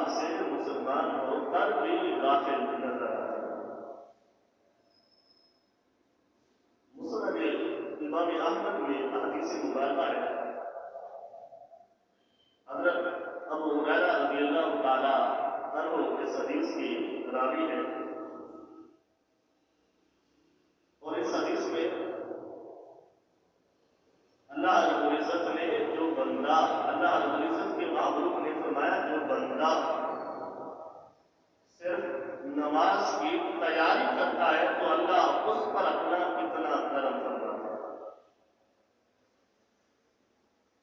نماز سے مسلمان ہو کر بھی غافل نظر آتے ہیں۔ مسند امام احمد میں حدیث مبارکہ ہے، حضرت ابو ہریرہ رضی اللہ تعالیٰ عنہ اس حدیث کی راوی ہے، اور اس حدیث میں اللہ رب العزت نے جو بندہ، اللہ رب العزت کے محبوب نے فرمایا جو بندہ صرف نماز کی تیاری کرتا ہے تو اللہ اس پر اپنا کتنا کرم فرماتا ہے۔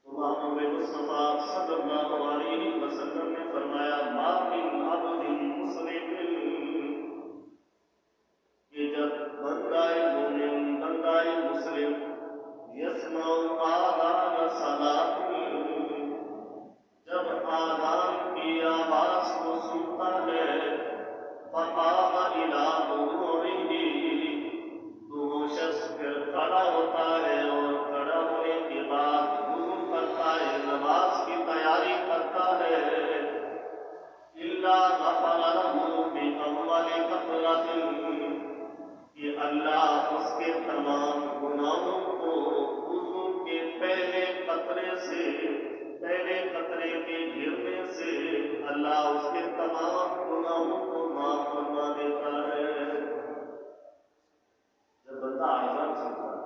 تو محبوب مصطفیٰ صلی اللہ علیہ وسلم نے فرمایا ما من عبد مسلم، کہ جب بندہ مومن، بندہ مسلم یسمع آذان صلاۃ، جب آذان کی آواز کو سنتا ہے، فقام الی وضوئہ، تو وہ شخص پھر کھڑا ہوتا ہے اور کھڑا ہونے کے بعد وضو کرتا ہے، نماز کی تیاری کرتا ہے، الا غفر له بأول قطرۃ، کہ اللہ اس کے تمام گناہوں کو وضو کے پہلے قطرے سے، پہلے قطرے کے گرنے سے اللہ اس کے تمام گناہوں کو معاف فرما دیتا ہے۔ جب بندہ آزان سنتا ہے،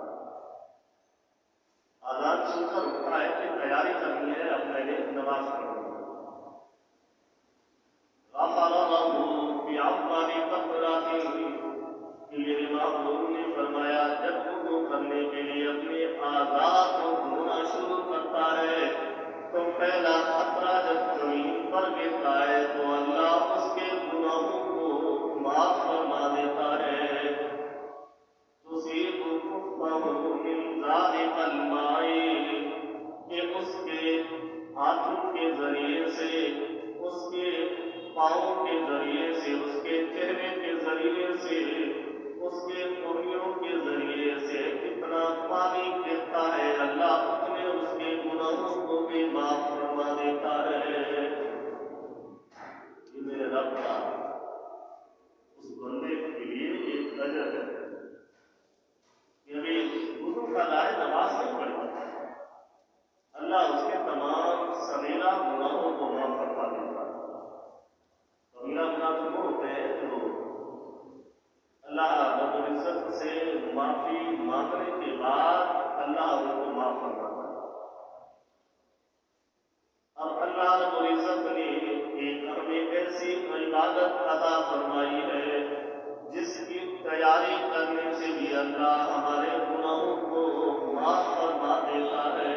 آزان سن کر اٹھتا ہے کہ تیاری کرنی ہے، اب میں نے نماز پڑھنی ہے، غفر له بأول قطرۃ، میرے محبوب نے فرمایا جب وضو کرنے کے لیے اپنے اعضاء کو دھونا شروع کرتا ہے تو پہلا قطرہ جب زمین پر گرتا ہے تو اللہ اس کے گناہوں کو معاف فرما دیتا ہے۔ تصیب کفہ من ذلک الماء، کہ اس کے ہاتھوں کے ذریعے سے، اس کے پاؤں کے ذریعے سے، اس کے چہرے کے ذریعے سے، اس کے انگلیوں کے ذریعے سے کتنا پانی گرتا ہے اللہ اتنے اس کے گناہوں کو بھی معاف فرما دیتا ہے۔ یہ میرے رب کا اس بندے کے لیے ایک اجر ہے کہ ابھی وضو کا لائے نماز نہیں پڑھی، اللہ اس کے تمام صغیرہ گناہوں کو معاف فرما دیتا ہے۔ صغیرہ گناہ تو وہ ہوتے ہیں جو اللہ رب العزت سے معافی مانگنے کے بعد اللہ ان کو معاف فرماتا ہے۔ اب اللہ رب العزت نے ایک ہمیں ایسی عبادت عطا فرمائی ہے جس کی تیاری کرنے سے بھی اللہ ہمارے گناہوں کو معاف فرما دیتا ہے۔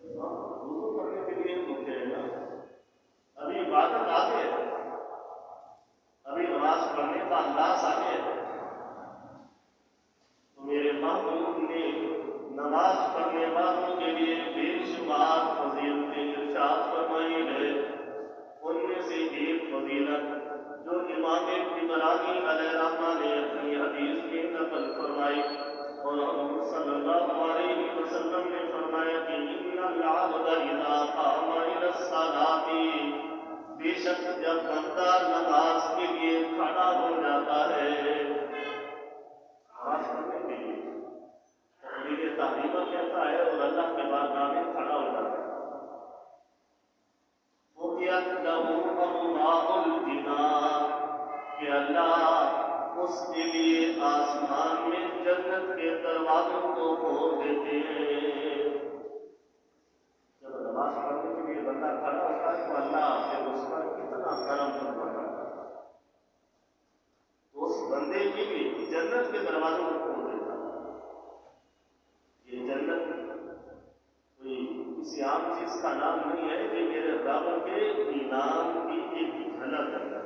وضو کرنے کے لیے مجھے نا ابھی عبادت آگے ہے، ابھی نماز پڑھنے کا انداز آگے ہے، تو میرے محبوب نے نماز پڑھنے والوں کے لیے بے شمار فضیلتیں ارشاد فرمائی ہے۔ ان میں سے ایک فضیلت جو امام طبرانی علیہ رحمہ نے اپنی حدیث میں نقل فرمائی، اور حضور صلی اللہ علیہ وسلم نے فرمایا کہ ان العبد اذا قام الى الصلاۃ، بے شک جب بندہ نماز کے لیے کھڑا ہو جاتا ہے، نماز پڑھنے کے لیے تقبیر تحریمہ کہتا ہے اور اللہ کے بارگاہ میں کھڑا ہو جاتا ہے، فُتِحَتْ لَهُ أَبْوَابُ الْجِنَانِ، کہ اللہ اس کے لیے آسمان میں جنت کے دروازوں کو کھول دیتے ہیں۔ جب نماز پڑھنے کے لیے بندہ کھڑا ہوتا ہے تو اللہ پھر اس پر کتنا کرم فرماتا ہے، تو اس بندے کے لیے جنت کے دروازوں کو کھول دیتا ہے۔ یہ جنت کوئی کسی عام چیز کا نام نہیں ہے، یہ میرے رب کے انعام کی ایک جھلک ہے۔